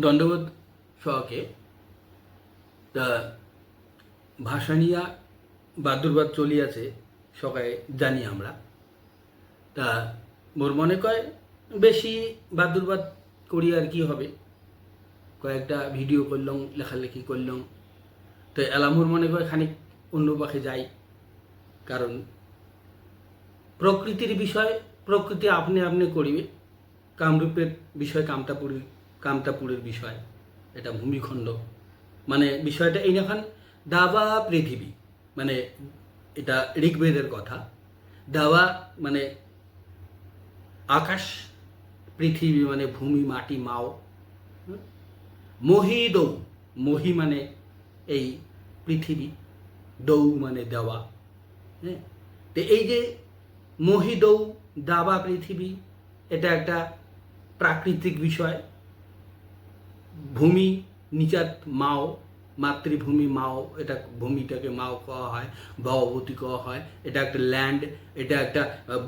দণ্ডবোধ সহকে তা ভাষা নিয়া বাদুরবাদ চলিয়াছে সকালে জানি আমরা। তা মোর মনে কয় বেশি বাদুরবাদ করি আর কি হবে, কয়েকটা ভিডিও করলাম, লেখালেখি করলাম, তো এলামুর মনে করে খানিক অন্য পাখে যাই। কারণ প্রকৃতির বিষয় প্রকৃতি আপনি আপনি করিবে, কামরূপের বিষয় কামতাপুরের বিষয়, এটা ভূমিখণ্ড, মানে বিষয়টা এই এখন দাবা পৃথিবী, মানে এটা ঋগ্বেদের কথা। দাওয়া মানে আকাশ, পৃথিবী মানে ভূমি মাটি মাও, মহি দৌ, মহি মানে এই পৃথিবী, দৌ মানে দেওয়া। হ্যাঁ, তো এই যে মহি দৌ দাবা পৃথিবী, এটা একটা প্রাকৃতিক বিষয়। ভূমি নিচাত মাও, মাতৃভূমি মাও, এটা ভূমিটাকে মাও কওয়া হয়, ভগবতী কওয়া হয়। এটা একটা ল্যান্ড, এটা একটা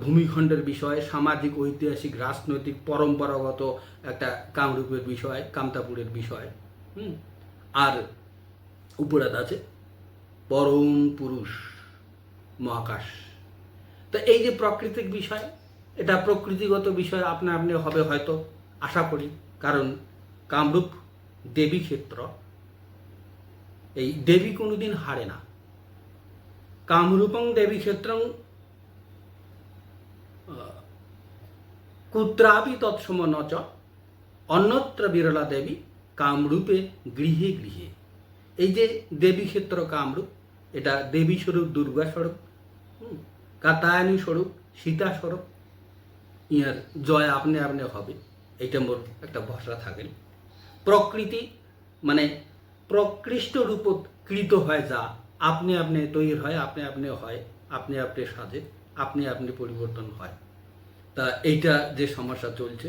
ভূমিখণ্ডের বিষয়, সামাজিক ঐতিহাসিক রাজনৈতিক পরম্পরাগত একটা কামরূপের বিষয়, কামতাপুরের বিষয়। আর উপরাত আছে পরম পুরুষ মহাকাশ। তো এই যে প্রাকৃতিক বিষয়, এটা প্রকৃতিগত বিষয় আপনা আপনি হবে হয়তো, আশা করি। কারণ কামরূপ দেবী ক্ষেত্র, এই দেবী কোনোদিন হারে না। কামরূপং দেবী ক্ষেত্রং কুত্রাপি তৎসম নচ অন্যত্র বিরলা দেবী কামরূপে গৃহে গৃহে। এই যে দেবী ক্ষেত্র কামরূপ, এটা দেবী স্বরূপ দুর্গা স্বরূপ, কাতায়নী স্বরূপ সীতা স্বরূপ, ইয়ার জয় আপনি আপনি হবে, এইটা মোর একটা ভরসা থাকেন। প্রকৃতি মানে প্রকৃষ্ট রূপত কৃত হয়, যা আপনি আপনি তৈরি হয়, আপনি আপনি হয়, আপনি আপনি সাজে, আপনি আপনি পরিবর্তন হয়। তা এইটা যে সমস্যা চলছে,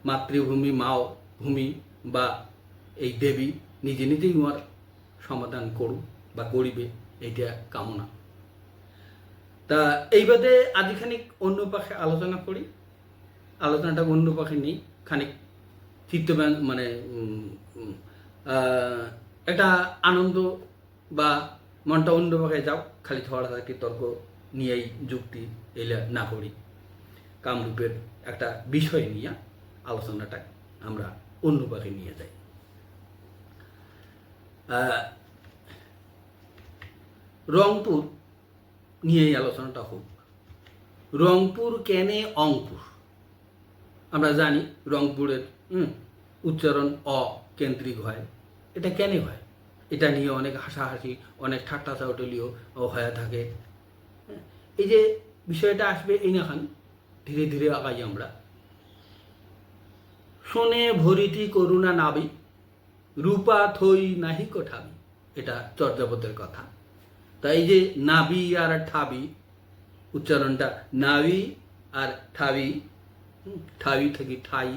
মাতৃভূমি মাও ভূমি বা এই দেবী নিজে নিজেই উহার সমাধান করুক বা করিবে, এইটা কামনা। তা এই বাদে আজ খানিক অন্য পাশে আলোচনা করি, আলোচনাটা অন্য পাশে নেই, খানিক চিত্তব্যান মানে একটা আনন্দ বা মনটা অন্য পাশে যাও, খালি ঝগড়াঝাটি তর্ক নিয়েই যুক্তি এলে না করি। কামরূপের একটা বিষয় নিয়ে আলোচনাটা আমরা অন্য পাশে নিয়ে যাই। রংপুর নিয়েই আলোচনাটা হোক। রংপুর কেনে অঙ্কুর, আমরা জানি রংপুরের উচ্চারণ অকেন্দ্রিক হয়। এটা কেন হয়, এটা নিয়ে অনেক হাসাহাসি, অনেক ঠাট্টা চাউটলিও হয়ে থাকে। এই যে বিষয়টা আসবে এই নাখান ধীরে ধীরে আগাই আমরা। শোনে ভরিতি করুণা নাবি রূপা থই নাহি কোঠাবি, এটা চর্যাপদের কথা। তাই এই যে নাবি আর ঠাবি, উচ্চারণটা নাবি আর ঠাবি, ঠাবি থেকে ঠাই,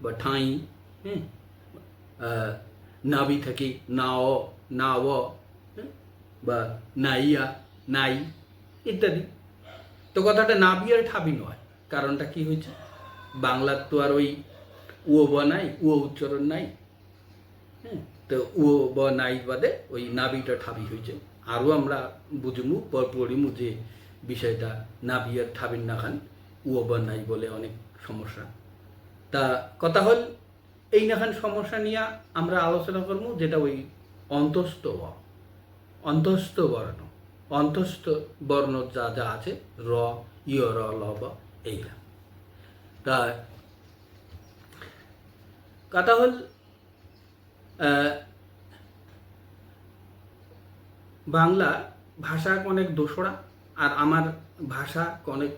বা ঠাই, নাবি থেকে নাও নাও, বা নাইয়া নাই ইত্যাদি। তো কথাটা নাবি আর ঠাবি নয়, কারণটা কি হয়েছে, বাংলার তো আর ওই ও বা নাই, ও উচ্চারণ নাই। তো ও বা নাই বাদে ওই নাবিটা ঠাবি হয়েছে। আরও আমরা বুঝমু পড়িমু যে বিষয়টা নাবি আর ঠাবির না খান ও বা নাই বলে অনেক সমস্যা। তা কথা হল এই নাখান সমস্যা নিয়ে আমরা আলোচনা করবো, যেটা ওই অন্তস্থ অন্তস্থ বর্ণ, অন্তস্থ বর্ণ যা যা আছে, র ইয় র ল ব, এইগুলা। তা কথা হল বাংলা ভাষা অনেক দোসরা, আর আমার ভাষা অনেক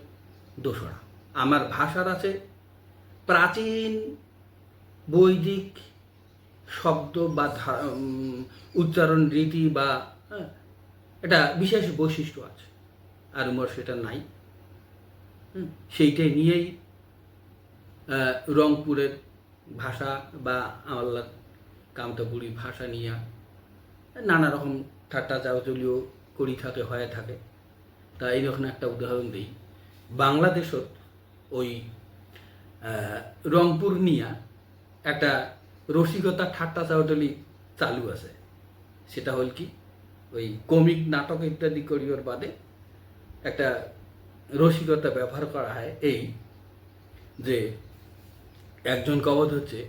দোসরা। আমার ভাষার আছে প্রাচীন বৈদিক শব্দ বা উচ্চারণ রীতি বা এটা বিশেষ বৈশিষ্ট্য আছে, আর মোর সেটা নাই। সেইটাই নিয়েই রংপুরের ভাষা বা আল্লাহ কামতাপুরী ভাষা নিয়ে নানা রকম ঠাট্টা চাউচলিও করি থাকে, হয়ে থাকে। তা এইরকম একটা উদাহরণ দিই। বাংলাদেশত ওই রংপুর নিয়া একটা রসিকতা ঠাট্টা চাউটালি চালু আছে। সেটা হল কি, ওই কমিক নাটক ইত্যাদি করিওর বাদে একটা রসিকতা ব্যবহার করা হয় এই যে একজন কবদ হচ্ছে,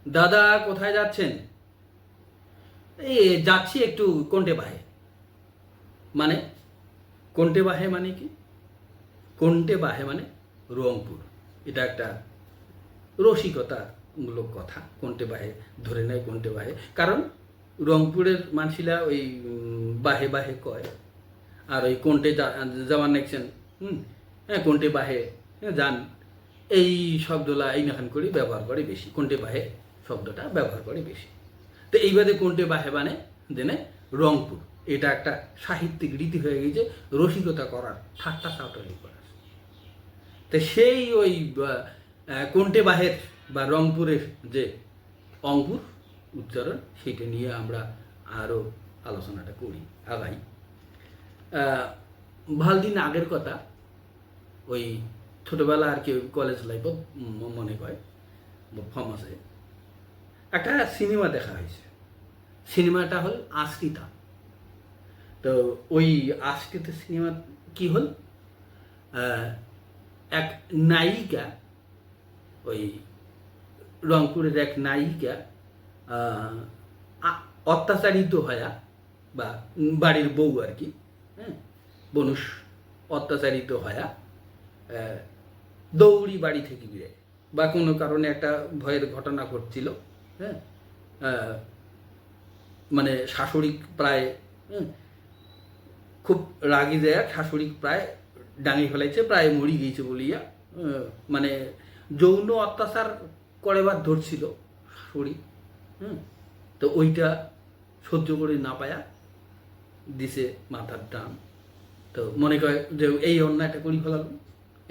দাদা কোথায় যাচ্ছেন? এই যাচ্ছি একটু কোন্টে বাহে। মানে কোন্টে বাহে মানে কি? কোন্টে বাহে মানে রংপুর। এটা একটা রসিকতামূলক কথা। কোন্টে বাহে ধরে নেয় কোন্টে বাহে, কারণ রংপুরের মানুষিলা ওই বাহে বাহে কয়। আর ওই কোন্টে যাওয়ার নেকছেন, হ্যাঁ কোন্টে বাহে যান, এই শব্দটা এই নাখান করে ব্যবহার করে বেশি। কোন্টে বাহে শব্দটা ব্যবহার করে বেশি। তো এইবারে কোন্টে বাহে মানে দেনে রংপুর। এটা একটা সাহিত্যিক রীতি হয়ে গেছে রসিকতা করার, ঠাট্টা চাউটালি করার। তো সেই ওই কোন্টে বাহের বা রংপুরের যে অঙ্কুর উচ্চারণ, সেইটা নিয়ে আমরা আরও আলোচনাটা করি, আগাই। ভাল দিন আগের কথা, ওই ছোটোবেলা আর কি কলেজ লাইফত মনে হয় ফমাসে একটা সিনেমা দেখা হয়েছে। সিনেমাটা হল আশ্রিতা। তো ওই আশ্রিতা সিনেমা কি হল, এক নায়িকা, ওই রংপুরের এক নায়িকা অত্যাচারিত হয়া, বা বাড়ির বউ আর কি, হ্যাঁ বনুষ অত্যাচারিত হয়া দৌড়ি বাড়ি থেকে বেরোয়, বা কোনো কারণে একটা ভয়ের ঘটনা ঘটছিল, হ্যাঁ মানে শাশুড়ি প্রায় খুব রাগি দেয়া, শাশুড়ি প্রায় ডাঙি ফেলাইছে, প্রায় মরি গিয়েছে বলিয়া, মানে যৌন অত্যাচার করেবার ধরছিল শাশুড়ি। তো ওইটা সহ্য করে না পায়া দিছে মাথার টান। তো মনে করে যে এই অন্যায়টা করি ফেলাম,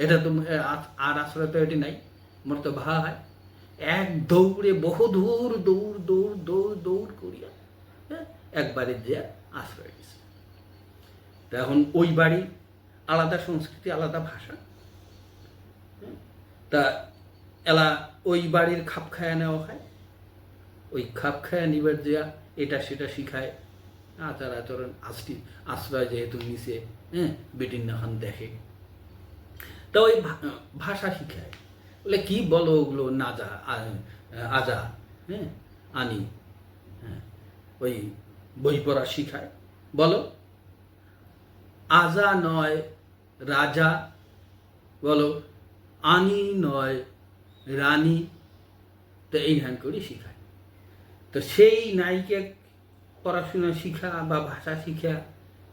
এটা তো আর আশ্রয় তো এটি নাই, মোর তো ভা হয়। এক দৌড়ে বহু দূর দৌড় দৌড় দৌড় দৌড় করিয়া একবারে যে আশ্রয় দিছে। তো এখন ওই বাড়ি আলাদা সংস্কৃতি, আলাদা ভাষা, তা এলা ওই বাড়ির খাপ খায়া নেওয়া হয়। ওই খাপ খায়া নিবার দেয়া এটা সেটা শিখায়, আচার আচরণ আশ্রয় যেহেতু নিচে, বেটির নাখান দেখে, তা ওই ভাষা শিখায়। বলে কি বলো ওগুলো নাজা আজা, আনি, ওই বই পড়া শিখায়। বলো আজা নয় রাজা, বলো আনি নয় রানী। তো এই ধ্যান করে শিখায়। তো সেই নায়িকা পড়াশোনা শিখা বা ভাষা শিখা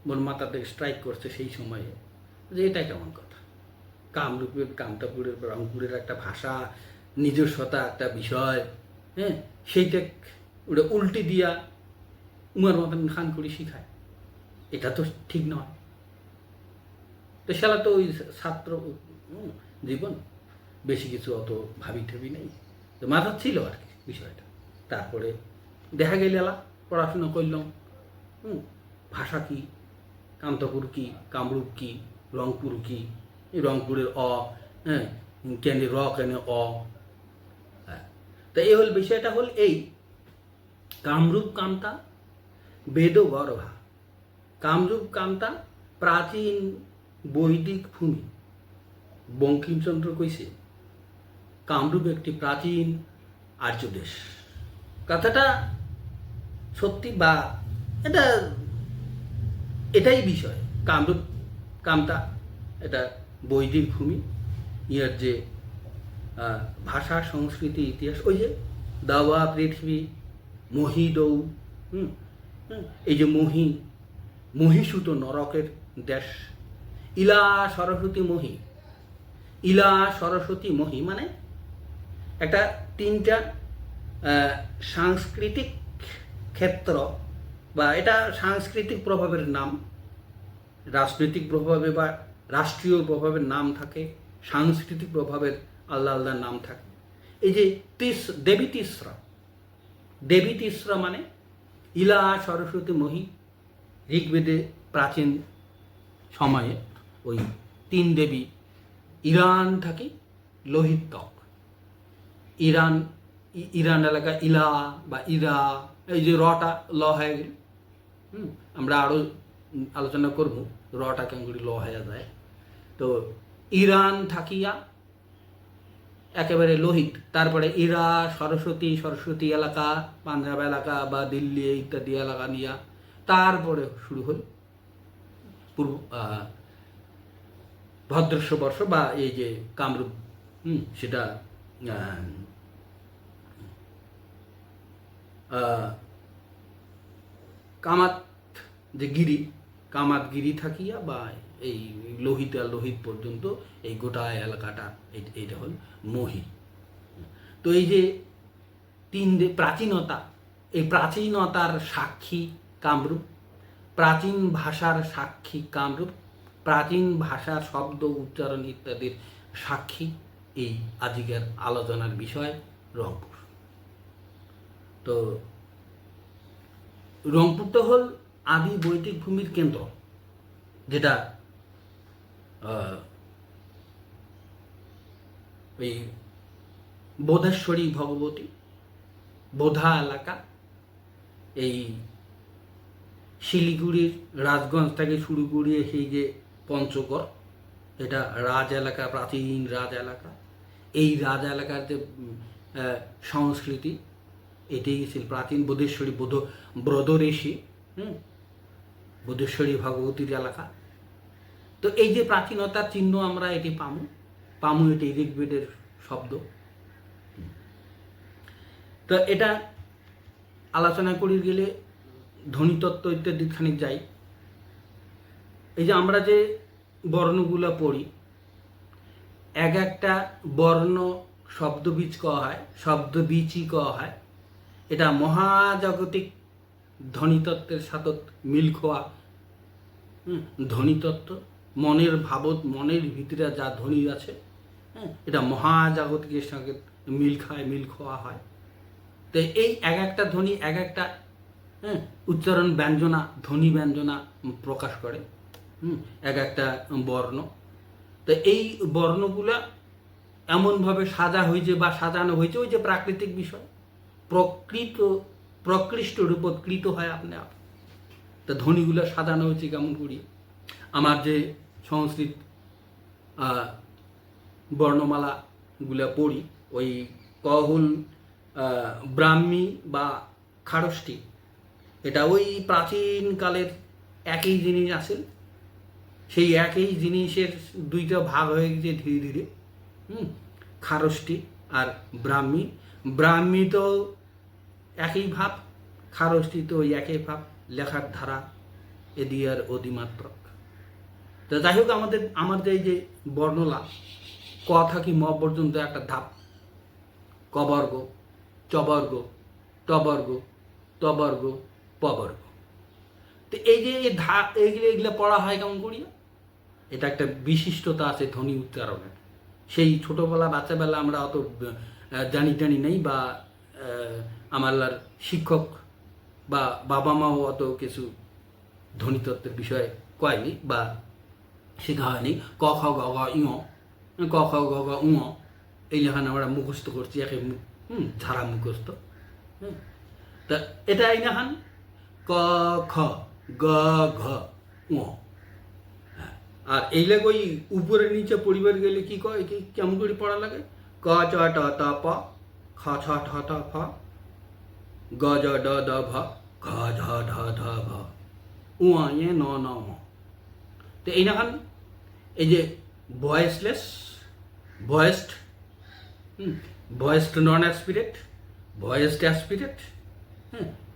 মোর মাথাতে স্ট্রাইক করছে সেই সময়ে যে এটা কেমন কথা। কামরূপের, কামতাপুরের, রংপুরের একটা ভাষা, নিজস্বতা একটা বিষয়, সেইটা ওটা উল্টে দিয়া উমার মতন খান করে শিখায়, এটা তো ঠিক নয়। তো সেটা তো ওই ছাত্র জীবন, বেশি কিছু অত ভাবি ঠাবি নেই, তো মাথা ছিল আর কি বিষয়টা। তারপরে দেখা গেল এলা পড়াশোনা করলাম, ভাষা কি, কামতাপুর কি, কামরূপ কি, রংপুর কি, রংপুরের কেন র কেন অ, হ্যাঁ। তা এই হল বিষয়টা, হল এই কামরূপ কামতা বেদ গর্ভা। কামরূপ কামতা প্রাচীন বৈদিক ভূমি। বঙ্কিমচন্দ্র কইছে কামরূপ একটি প্রাচীন আর্য দেশ। কথাটা সত্যি, বা এটাই বিষয়। কামরূপ কামতা এটা বৈদিক ভূমি। ইয়ার যে ভাষা, সংস্কৃতি, ইতিহাস, ওই যে দাওয়া পৃথিবী মহি দৌ, এই যে মহিষুত নরকের দেশ। ইলা সরস্বতী মহি, ইলা সরস্বতী মহি মানে একটা তিনটা সাংস্কৃতিক ক্ষেত্র, বা এটা সাংস্কৃতিক প্রভাবের নাম। রাজনৈতিক প্রভাবে বা রাষ্ট্রীয় প্রভাবের নাম থাকে, সাংস্কৃতিক প্রভাবের আলাদা আলাদা নাম থাকে। এই যে দেবী তিসরা, দেবী তিসরা মানে ইলা সরস্বতী মহি। ঋগ্বেদে প্রাচীন সময়ে ওই তিন দেবী ইরান থাকে, লোহিত ত্বক, ইরান ইরান এলাকা ইলা বা ইরা, এই যে রটা ল হয়ে গেল। আমরা আরও আলোচনা করব রটা কেমন করে ল হয়ে যায়। তো ইরান থাকিয়া একেবারে লোহিত, তারপরে ইরা সরস্বতী এলাকা, পাঞ্জাব এলাকা বা দিল্লি ইত্যাদি এলাকা নিয়া তারপরে শুরু হল পূর্ব ভদ্রস্য বর্ষ বা এই যে কামরূপ, সেটা কামাত যে গিরি, কামাত গিরি থাকিয়া বা এই লোহিত পর্যন্ত এই গোটা এলাকাটা এইটা হল মহি। তো এই যে প্রাচীনতা, এই প্রাচীনতার সাক্ষী কামরূপ, প্রাচীন ভাষার সাক্ষী কামরূপ, প্রাচীন ভাষার শব্দ উচ্চারণ ইত্যাদির সাক্ষী এই আজকের আলোচনার বিষয় রংপুর। তো রংপুর তো হল আদি বৈদিক ভূমির কেন্দ্র, যেটা ওই বোধেশ্বরী ভগবতী বোধা এলাকা, এই শিলিগুড়ির রাজগঞ্জ থেকে শুরু করিয়ে সেই যে পঞ্চগড়, এটা রাজ এলাকা, প্রাচীন রাজ এলাকা। এই রাজ এলাকার যে সংস্কৃতি, এটাই ছিল প্রাচীন বোধেশ্বরী ব্রদরেশী, বোধেশ্বরী ভগবতীর এলাকা। তো এই যে প্রাচীনতার চিহ্ন আমরা এটি পামু এটি ঋগ্বেদের শব্দ। তো এটা আলোচনা করি গেলে ধ্বনিতত্ত্ব ইত্যাদি খানিক যাই। এই যে আমরা যে বর্ণগুলো পড়ি, এক একটা বর্ণ শব্দবীজ কওয়া হয়, শব্দবীজই কওয়া হয়। এটা মহাজাগতিক ধ্বনিতত্ত্বের সাথে মিল খোয়া ধ্বনিতত্ত্ব, মনের ভাবত, মনের ভিতরে যা ধ্বনি আছে, এটা মহাজাগতিকের সঙ্গে মিল খোয়া হয়। তো এই এক একটা ধ্বনি এক একটা উচ্চারণ ব্যঞ্জনা, ধ্বনি ব্যঞ্জনা প্রকাশ করে এক একটা বর্ণ। তো এই বর্ণগুলা এমনভাবে সাজানো হয়েছে ওই যে প্রাকৃতিক বিষয়, প্রকৃষ্ট রূপৎকৃত হয় আপনি আপ। তা ধ্বনিগুলো সাজানো হয়েছে কেমন করি? আমার যে সংস্কৃত বর্ণমালাগুলো পড়ি, ওই কহুল, ব্রাহ্মী বা খারষ্টি, এটা ওই প্রাচীনকালের একই জিনিস আছে। সেই একই জিনিসের দুইটা ভাগ হয়ে গেছে ধীরে ধীরে, খারষ্টি আর ব্রাহ্মী। ব্রাহ্মী তো একই ভাব, খারষ্টি তো ওই একই ভাব, লেখার ধারা এদি আর অধিমাত্রক। তো যাই হোক, আমাদের এই যে বর্ণলা ক থাকি ম পর্যন্ত একটা ধাপ, কবর্গ, চবর্গ, টবর্গ, তবর্গ, পবর্গ। তো এই যে এগুলো পড়া হয় কেমন করিয়া? এটা একটা বিশিষ্টতা আছে ধ্বনি উচ্চারণের। সেই ছোটোবেলা বাচ্চাবেলা আমরা অত জানি নেই, বা আমার শিক্ষক বা বাবা মাও অত কিছু ধ্বনিতত্ত্বের বিষয়ে কয়নি বা শেখা হয়নি। ক খ গ ঘ ইঙ, ক খ গ ঘ উঙ, এই লেখান আমরা মুখস্থ করছি, একে ঝাড়া মুখস্থ। তা এটা এই লেখান ক খ গ ঘ উঙ। আর এই লেখ ওই উপরে নিচে পরিবার গেলে কি কয়, কেমন করে পড়া লাগে? ক চ ট ত প, খ ছ ঠ ট ফ, গ জ ড দ ভ, ঘ ঝ ঢ ঢ ভ, উয়া ইয়ে ন ন ম। তো এই না এই যে ভয়েসলেস, ভয়েসড নন অ্যাসপিরেট, ভয়েসড অ্যাসপিরেট,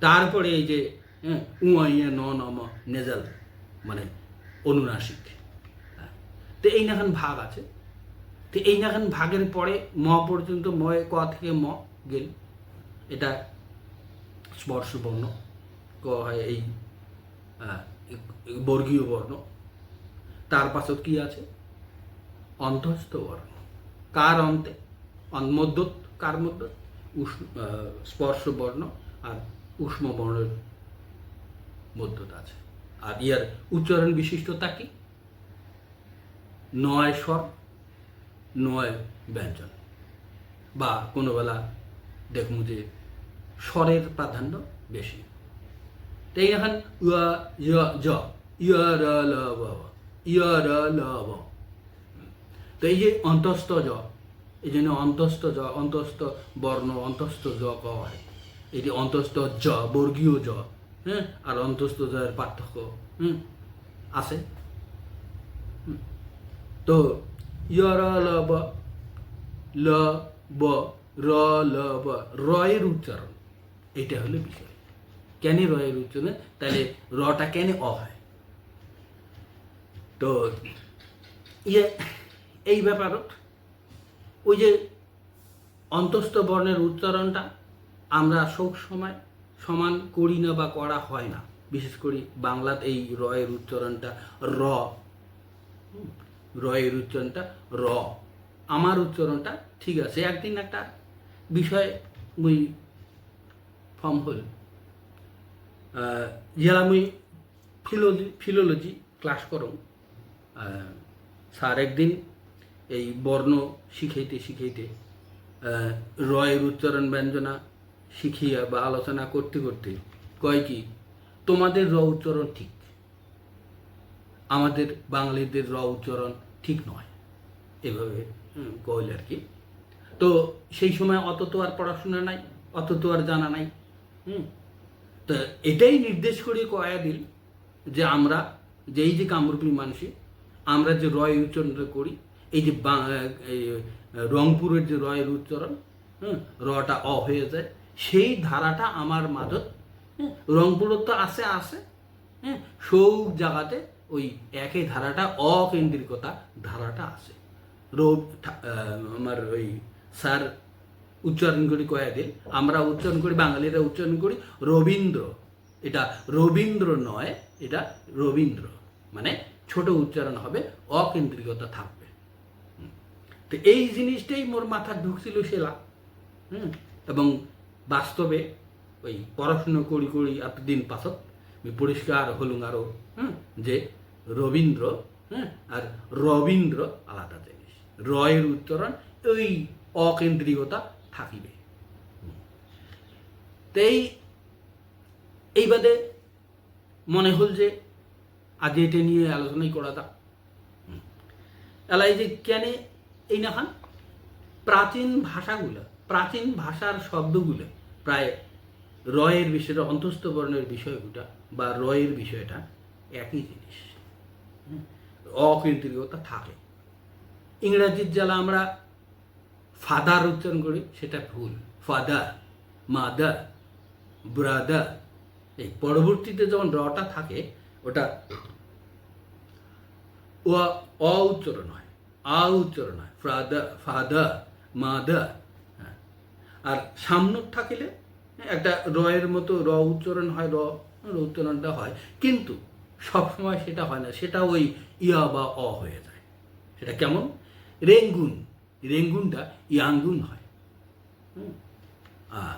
তারপরে এই যে উয়া ইয়ে ন ন ম নেজাল, মানে অনুনাসিক। তো এই নাখান ভাগ আছে। তো এই নাখান ভাগের পরে ম পর্যন্ত, ময় ক থেকে ম গেল, এটা স্পর্শ বর্ণ ক হয়, এই বর্গীয় বর্ণ। তার পাশে কি আছে? অন্তঃস্থ বর্ণ। কার অন্তে? মধ্যত, কার মধ্যে? স্পর্শ বর্ণ আর উষ্ম বর্ণের মধ্যত আছে। আর ইয়ার উচ্চারণ বিশিষ্টতা কি? 9 স্বর, 9 ব্যঞ্জন, বা কোনো বেলা দেখবো যে স্বরের প্রাধান্য বেশি। তো এই এখন ইয়া ইয়া জ ইয়া র ল ব ইয়া র ল ব। তো এই যে অন্তস্থ জ, এই জন্য অন্তস্থ জ, অন্তস্থ বর্ণ, অন্তস্থ জ পাওয়া হয়। এটি অন্তস্থ জ, বর্গীয় জ, হ্যাঁ, আর অন্তস্থ জয়ের পার্থক্য আছে। তো ইয় র ল ব, ল ব, র ল ব, রয়ের উচ্চারণ, এইটা হলো বিষয়। কেন রয়ের উচ্চারণ? তাহলে রটা কেন অ হয়? তো ইয়ে এই ব্যাপারত ওই যে অন্তস্থ বর্ণের উচ্চারণটা আমরা সব সময় সমান করি না বা করা হয় না। বিশেষ করে বাংলাতে এই রয়ের উচ্চারণটা র, রয়ের উচ্চারণটা র। আমার উচ্চারণটা ঠিক আছে। একদিন একটা বিষয় মুই ফর্ম হল যারা মুই ফিলোলজি ক্লাস করো, স্যার একদিন এই বর্ণ শিখাইতে রয়ের উচ্চারণ ব্যঞ্জনা শিখিয়া বা আলোচনা করতে করতে কয় কি, তোমাদের র উচ্চারণ ঠিক, আমাদের বাঙালিদের র উচ্চারণ ঠিক নয়, এভাবে কইল আর কি। তো সেই সময় অত তো আর পড়াশোনা নাই, অত তো আর জানা নাই। তো এটাই নির্দেশ করে কয়া দিল যে আমরা যে এই যে কামরূপী মানুষই আমরা যে রয় উচ্চারণটা করি, এই যে রংপুরের যে রয়ের উচ্চারণ, রটা অ হয়ে যায়, সেই ধারাটা আমার মাঝত রংপুরের তো আছে, সব জায়গাতে ওই একই ধারাটা অকেন্দ্রিকতা ধারাটা আছে। আমার ওই স্যার উচ্চারণ করি কয়া দিল, আমরা উচ্চারণ করি, বাঙালিরা উচ্চারণ করি রবীন্দ্র। এটা রবীন্দ্র নয়, এটা রবীন্দ্র, মানে ছোট উচ্চারণ হবে, অকেন্দ্রিকতা থাকবে। তো এই জিনিসটাই মোর মাথা ঢুকছিল সেলা। এবং বাস্তবে ওই পড়াশুনো করি এতদিন পাছত আমি পরিষ্কার হলুম আরো যে রবীন্দ্র আর রবীন্দ্র আলাদা জিনিস। রয়ের উচ্চারণ ওই অকেন্দ্রিকতা থাকিবে। তো এই বাদে মনে হল যে আজ এটা নিয়ে আলোচনাই করা যাক। এলাই যে কেন এই না খান প্রাচীন ভাষাগুলো, প্রাচীন ভাষার শব্দগুলো প্রায় রয়ের বিষয়টা, অন্তস্থ বর্ণের বিষয়টা বা রয়ের বিষয়টা একই জিনিস, অকেন্দ্রিকতা থাকে। ইংরাজির জ্বালা আমরা ফাদার উচ্চারণ করি, সেটা ভুল। ফাদার, মাদার, ব্রাদার, এই পরবর্তীতে যখন রটা থাকে ওটা অ উচ্চারণ হয়, আ উচ্চারণ হয়, ফাদার, মাদার। আর সামনে থাকিলে একটা রয়ের মতো র উচ্চারণ হয়, র উচ্চারণটা হয়, কিন্তু সবসময় সেটা হয় না, সেটা ওই ইয়া বা অ হয়ে যায়। সেটা কেমন? রেঙ্গুন, রেঙ্গুনটা ইয়াঙ্গুন হয়। আর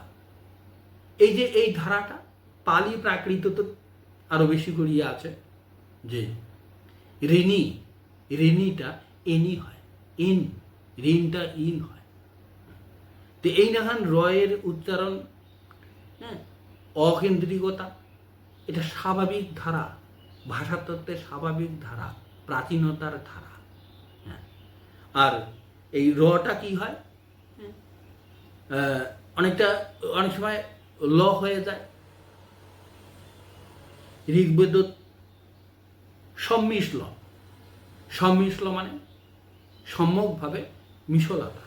এই যে এই ধারাটা পালি প্রাকৃত তো আরো বেশি করিয়া আছে, যে ঋণী, ঋণীটা এনি হয়, ইন, ঋণটা ইন হয়। তো এই নাখান রয়ের উচ্চারণ, অকেন্দ্রিকতা, এটা স্বাভাবিক ধারা, ভাষাতত্ত্বের স্বাভাবিক ধারা, প্রাচীনতার ধারা। আর এই রটা কি হয়, অনেক সময় ল হয়ে যায়। ঋগ্বেদ সম্মিশ্ল, সম্মিশ্ল মানে সম্যকভাবে মিশলাতা।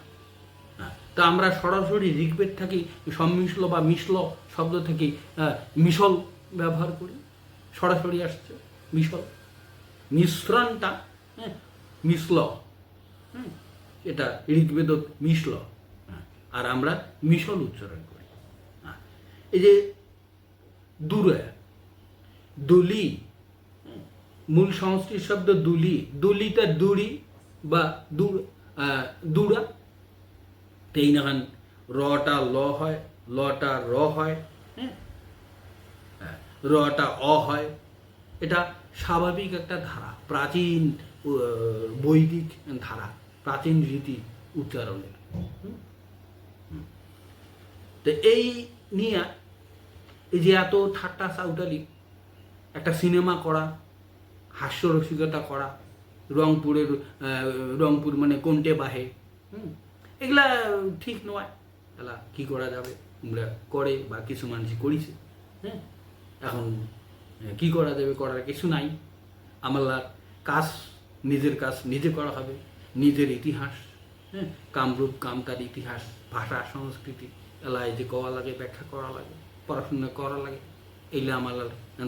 তা আমরা সরাসরি ঋগ্বেদ থাকি সম্মিশ্ল বা মিশ্ল শব্দ থেকে মিশল ব্যবহার করি, সরাসরি আসছে মিশল, মিশ্রণটা মিশ্ল, এটা ঋগ্বেদ মিশ্ল, আর আমরা মিশল উচ্চারণ করি। এই যে দূরে, দুলি, মূল সংস্কৃত শব্দ দুলি, দুলিটা দুড়ি বা দুড়া। এই নাখান রটা ল হয়, লটা র হয়, রটা অ হয়। এটা স্বাভাবিক একটা ধারা, প্রাচীন বৈদিক ধারা, প্রাচীন রীতি উচ্চারণের। তো এই নিয়ে এই যে এত ঠাট্টা সাউটালি একটা সিনেমা করা, হাস্যরসিকতা করা, রংপুর মানে কোনটে বাহে, এগুলা ঠিক নয়। এলা কি করা যাবে, আমরা করে বা কিছু মানুষ করিছে। হ্যাঁ, এখন কি করা যাবে, করার কিছু নাই। আমার কাজ, নিজের কাজ নিজে করা হবে, নিজের ইতিহাস, হ্যাঁ, কামরূপ কামতার ইতিহাস, ভাষা, সংস্কৃতি এলা এই যে করা লাগে, ব্যাখ্যা করা লাগে, পড়াশোনা করা লাগে, এইগুলো আমার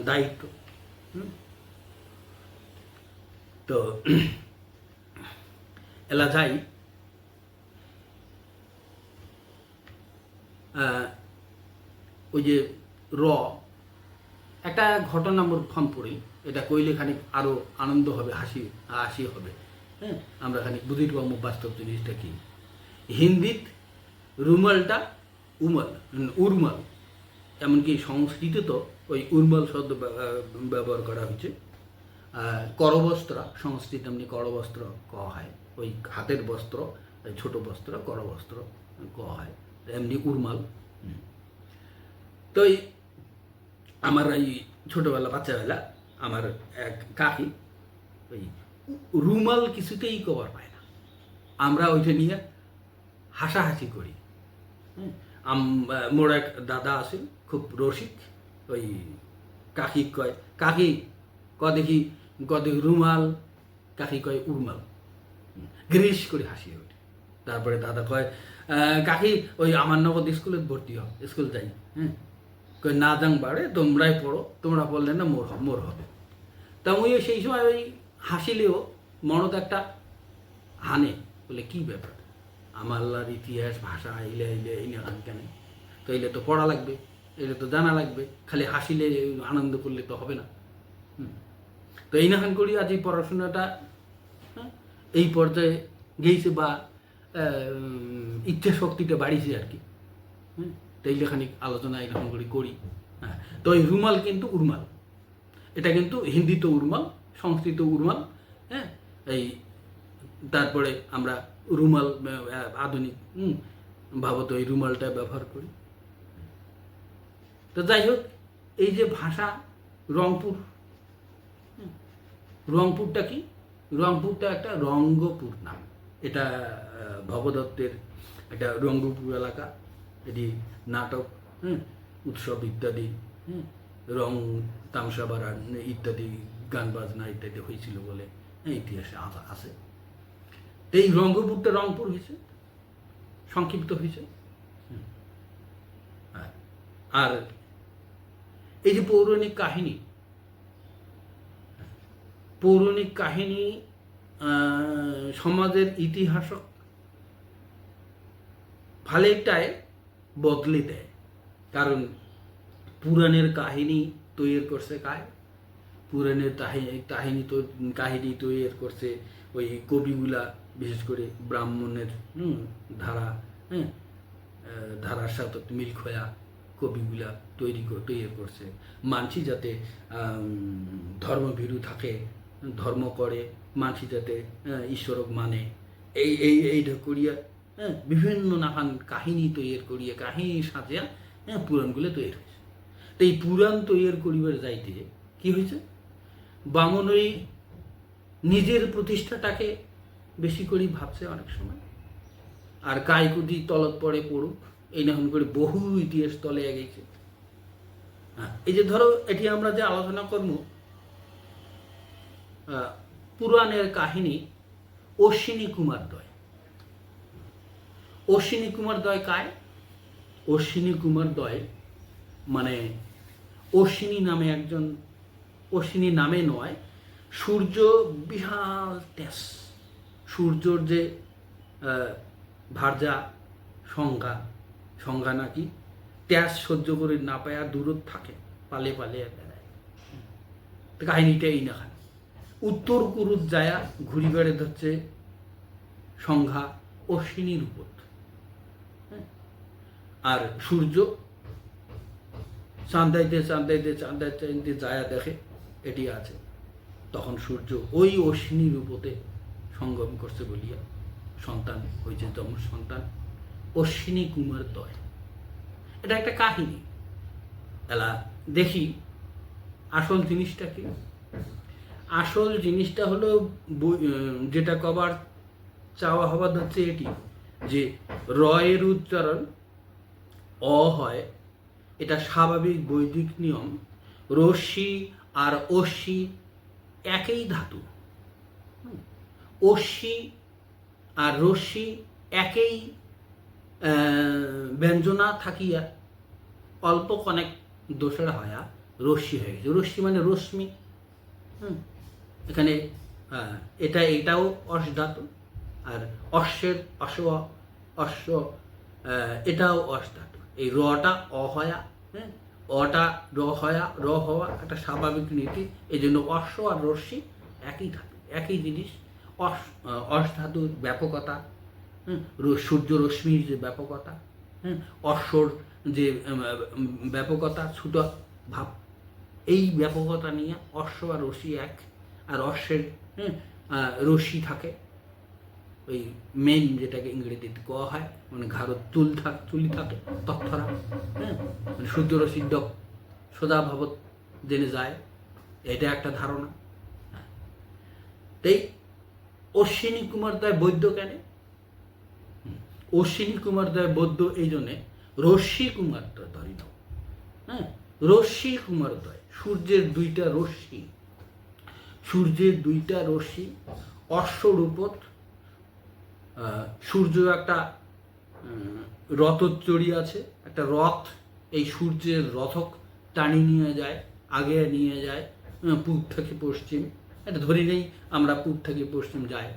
দায়িত্ব। তো এলা যাই, ওই যে একটা ঘটনা মোর ফর্ম পড়ি, এটা কইলে খানিক আরো আনন্দ হবে, হাসি হবে। হ্যাঁ, আমরা খানিক বুঝির পাবো বাস্তব জিনিসটা কি। হিন্দিত রুমালটা উর্মাল, এমনকি সংস্কৃতে তো ওই উর্মাল শব্দ ব্যবহার করা হয়েছে। করবস্ত্র, সংস্কৃত এমনি করবস্ত্র কওয়া হয়, ওই হাতের বস্ত্র, ছোট বস্ত্র করবস্ত্র কওয়া হয়, এমনি উর্মাল। তো আমার এই ছোটোবেলা বাচ্চাবেলা আমার এক কাকি ওই রুমাল কিছুতেই কভার পায় না, আমরা ওইটা নিয়ে হাসাহাসি করি। মোর এক দাদা আছে খুব রসিক, ওই কাকি কয়, কাকি দেখি রুমাল, কাকি কয় উর্মাল, গ্রিস করে হাসিয়ে ওঠে। তারপরে দাদা কয়, কাকি ওই আমার নগদ স্কুলে ভর্তি হোক, স্কুল যাই। হ্যাঁ, কই না যাং বাড়ে, তোমরাই পড়ো, তোমরা পড়লে না মোর হবে। তা ওই সেই সময় ওই হাসিলেও মনত একটা হানে, বলে কি ব্যাপার, আমাল্লার ইতিহাস ভাষা এইলে কেন, তো এইলে তো পড়া লাগবে, এটা তো জানা লাগবে, খালি হাসিলে আনন্দ করলে তো হবে না। তো এই নাখান করি আজ এই পড়াশোনাটা এই পর্যায়ে গেছে, বা ইচ্ছা শক্তিটা বাড়িছে আর কি। তো এই লেখানিক আলোচনা এরকম করি। হ্যাঁ, তো এই রুমাল কিন্তু উর্মাল, এটা কিন্তু হিন্দিতে উর্মাল, সংস্কৃত উর্মাল। হ্যাঁ, এই তারপরে আমরা রুমাল আধুনিক ভাবত এই রুমালটা ব্যবহার করি। তো যাই হোক, এই যে ভাষা, রংপুরটা কি, রংপুরটা একটা রঙ্গপুর নাম। এটা ভবদত্তের একটা রঙ্গপুর এলাকা, এটি নাটক, উৎসব ইত্যাদি, রং তামসা বাড়ান ইত্যাদি, গান বাজনা ইত্যাদি হয়েছিল বলে ইতিহাসে আছে। এই রঙ্গপুরটা রংপুর হয়েছে, সংক্ষিপ্ত হয়েছে। আর এই যে পৌরাণিক কাহিনী সমাজের ইতিহাস ভালেটায় বদলে দেয়। কারণ পুরাণের কাহিনী তৈরি করছে পুরাণের কাহিনী তৈরি করছে ওই কবিগুলা, বিশেষ করে ব্রাহ্মণের ধারার সাথে মিল খোয়া কবিগুলা তৈরি করছে। মানসি যাতে ধর্মভীরু থাকে, ধর্ম করে, মানসি যাতে ঈশ্বরক মানে, এইটা করিয়া বিভিন্ন নানান কাহিনী তৈরি করিয়া, কাহিনী সাজিয়া পুরাণগুলো তৈরি হয়েছে। তো এই পুরাণ তৈরি করিবার যাইতে কি হয়েছে, বামন ওই নিজের প্রতিষ্ঠাটাকে বেশি করে ভাবছে অনেক সময়, আর কায়কুদি তলত পড়ে পড়ুক, এই না করে বহু ইতিহাস তলে গেছে। হ্যাঁ, এই যে ধরো এটি আমরা যে আলোচনা করব, পুরাণের কাহিনী অশ্বিনী কুমার দয়। অশ্বিনী কুমার দয় কায়? অশ্বিনী কুমার দয় মানে অশ্বিনী নামে একজন, অশ্বিনী নামে নয়, সূর্য বিশাল তেজ, সূর্যর যে ভার্যা সংজ্ঞা নাকি তেজ সহ্য করে না পায়, আর দূরত থাকে, পালে বেড়ায়। তো কাহিনীটা এই না, উত্তর কুরুত যায়া ঘুরি বেড়ে ধরছে সংজ্ঞা অশ্বিনীর উপর, আর সূর্য চাঁদাইতে যায়া দেখে এটি আছে, তখন সূর্য ওই অশ্বিনীর উপতে সঙ্গম করছে বলিয়া সন্তান হয়েছে, যমজ সন্তান অশ্বিনী কুমার দয়। এটা একটা কাহিনী। এলা দেখি আসল জিনিসটা কি। আসল জিনিসটা হলো যেটা কবার চাওয়া হবার হচ্ছে এটি যে রয়ের উচ্চারণ অ হয়, এটা স্বাভাবিক বৈদিক নিয়ম। রশ্মি আর অশ্মি একই ধাতু, অশ্মি আর রশ্মি একই ব্যঞ্জনা থাকিয়া অল্প কনেক দোষের হয়া রশ্মি হয়ে গেছে। রশ্মি মানে রশ্মি। এখানে এটাও অস ধাতু, আর অশ্বের অশ্ব এটাও অস ধাতু। এই রটা অহয়া, হ্যাঁ, অটা র হওয়া একটা স্বাভাবিক নীতি। এই জন্য অশ্ব আর রশ্মি একই ধাতু, একই জিনিস। অস ধাতুর ব্যাপকতা, সূর্য রশ্মির যে ব্যাপকতা, অশ্বর যে ব্যাপকতা, ছোট ভাব, এই ব্যাপকতা নিয়ে অশ্ব আর রশ্মি এক। আর অশ্বের রশ্মি থাকে ওই মেন, যেটাকে ইংরেজিতে কোয়া হয়, মানে ঘাড়ত চুলি থাকে তথ্যরা, মানে সূর্য রশ্মির ডক সদা ভাবত জেনে যায়, এটা একটা ধারণা। তাই অশ্বিনী কুমার দয় বৈদ্য কেন? অশ্বিনী কুমার দয় বৈদ্য এই জন্যে রশ্মি কুমার দয় ধরি নাও, রশ্মি কুমার দয়, সূর্যের দুইটা রশ্মি, সূর্যের দুইটা রশ্মি অশ্বরূপত। সূর্য একটা রথত চড়ি আছে, একটা রথ, এই সূর্যের রথক টানি নিয়ে যায়, আগে নিয়ে যায় পূব থেকে পশ্চিম। এটা ধরে নেই আমরা পূব থেকে পশ্চিম যাই,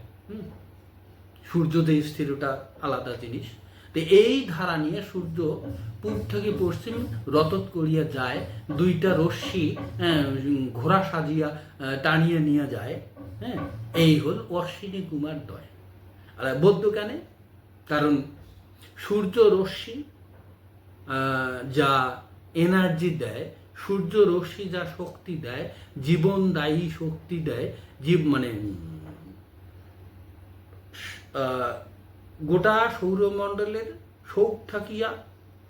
সূর্যোদয় স্থিরতা আলাদা জিনিস। তো এই ধারা নিয়ে সূর্য পূব থেকে পশ্চিম রথত করিয়া যায়, দুইটা রশ্মি ঘোড়া সাজিয়া টানিয়ে নিয়ে যায়। এই হল অশ্বিনী কুমার দয়। আর বৌদ্ধ কেন? কারণ সূর্য রশ্মি যা এনার্জি দেয়, সূর্য রশ্মি যা শক্তি দেয়, জীবনদায়ী শক্তি দেয়, মানে গোটা সৌরমণ্ডলের শোক থাকিয়া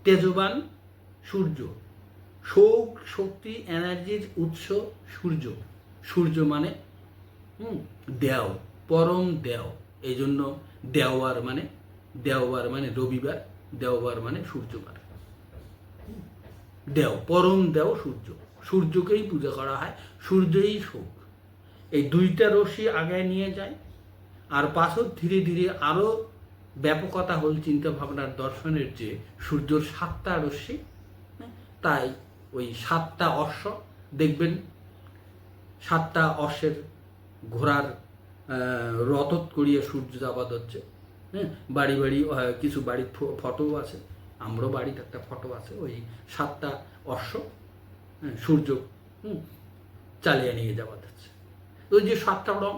তেজবান সূর্য, শোক শক্তি এনার্জির উৎস সূর্য। সূর্য মানে দেও, পরম দেও। এই জন্য দেওয়ার মানে রবিবার, দেওবার মানে সূর্যবার। দেও, পরম দেও সূর্য, সূর্যকেই পূজা করা হয়, সূর্যই শোক। এই দুইটা রশ্মি আগায় নিয়ে যায়। আর পাথর ধীরে ধীরে আরো ব্যাপকতা হল চিন্তা ভাবনার দর্শনের, যে সূর্যর 7টা রশ্মি, তাই ওই 7টা অশ্ব দেখবেন, 7টা অশ্বের ঘোড়ার রথত করিয়ে সূর্য যাবাদ হচ্ছে। বাড়ি বাড়ি কিছু বাড়ির ফটো আছে, আমারও বাড়িতে একটা ফটো আছে, ওই 7টা অশ্ব সূর্য চালিয়ে নিয়ে যাওয়া যাচ্ছে। ওই যে 7টা রং,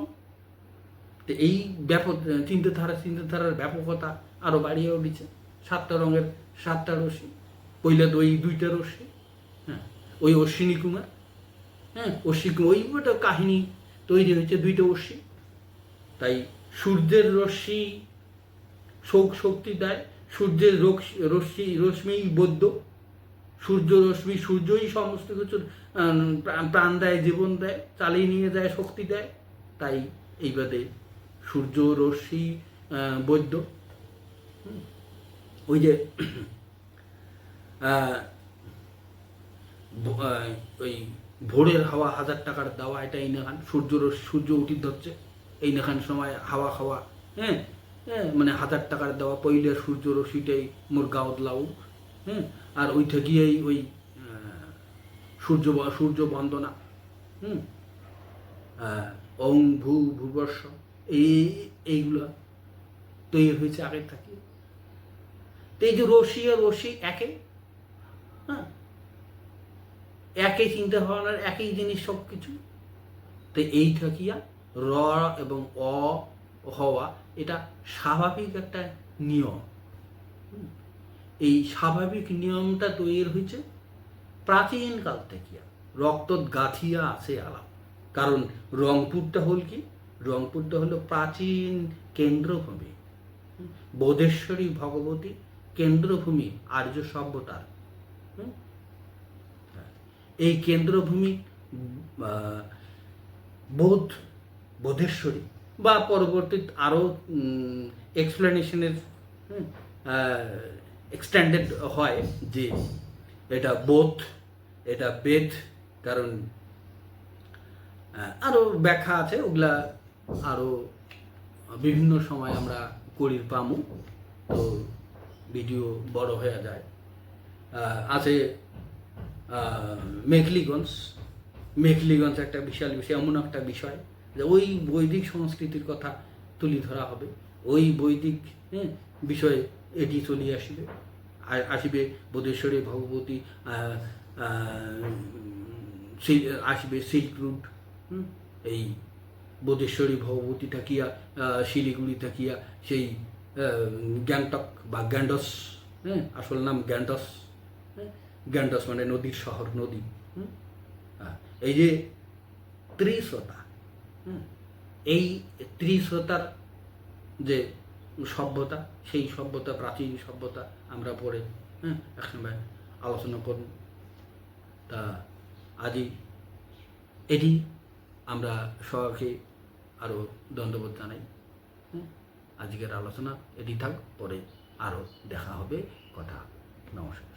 তো এই ব্যাপক চিন্তাধারার ব্যাপকতা আরো বাড়িয়ে উঠেছে। 7টা রঙের 7টা রশ্মি, পইলে তো ওই 2টা রশ্মি, ওই অশ্বিনী কুমার, ওই একটা কাহিনী তৈরি হয়েছে, 2টা অশ্বিনী। তাই সূর্যের রশ্মি শোক শক্তি দেয়, সূর্যের রশ্মি বৌদ্ধ, সূর্য রশ্মি, সূর্যই সমস্ত কিছুর প্রাণ দেয়, জীবন দেয়, চালিয়ে নিয়ে যায়, শক্তি দেয়। তাই এইবারে সূর্য রশ্মি বৈদ্য। ওই যে ওই ভোরের হাওয়া 1000 টাকার দেওয়া, এটা এই নাখান সূর্য উঠি ধরছে, এই নাখান সময় হাওয়া খাওয়া, মানে 1000 টাকার দেওয়া, পইলে সূর্য রশ্মিটাই মোর গাঁত লাউ, আর ওইটা গিয়েই ওই সূর্য বন্দনা, ওং ভূবর্ষ, এইগুলো তৈরি হয়েছে আগের থাকি। তো এই যে রশ্মি আর রশ্মি একই চিন্তা ভাবনার, একই জিনিস সব কিছু। তো এই থাকিয়া র এবং অ হওয়া, এটা স্বাভাবিক একটা নিয়ম। এই স্বাভাবিক নিয়মটা তৈরি হয়েছে প্রাচীন কাল থেকে, রক্তত গাথিয়া আছে আলাপ। কারণ রংপুরটা হলো প্রাচীন কেন্দ্রভূমি, বোধেশ্বরী ভগবতী কেন্দ্রভূমি আর্য সভ্যতার, হুম? এই কেন্দ্রভূমি বোধ, বোধেশ্বরী বা পরবর্তী আরও এক্সপ্লেনেশনের এক্সটেন্ডেড হয় যে এটা বোধ, এটা বেদ, কারণ আরও ব্যাখ্যা আছে, ওগুলা আরও বিভিন্ন সময় আমরা করির পামু, তো ভিডিও বড় হয়ে যায়। আছে মেখলিগঞ্জ। মেখলিগঞ্জ একটা বিশাল বিষয়, এমন একটা বিষয় যে ওই বৈদিক সংস্কৃতির কথা তুলে ধরা হবে, ওই বৈদিক বিষয়ে এটি চলে আসবে, আসবে বোধেশ্বরী ভগবতী, আসবে সিল্ক রুট, এই বোধেশ্বরী ভগবতী থাকিয়া শিলিগুড়ি থাকিয়া সেই গ্যাংটক বা গ্যান্ডস, আসল নাম গ্যান্ডস, গ্যান্ডস মানে নদীর শহর, নদী। এই যে ত্রিশতা, এই ত্রিশতার যে সভ্যতা, সেই সভ্যতা, প্রাচীন সভ্যতা আমরা পরে একসময় আলোচনা করব। তা আজই এটি আমরা সবাইকে আরও ধন্যবাদ জানাই। আজকের আলোচনা এটি থাক, পরে আরও দেখা হবে, কথা। নমস্কার।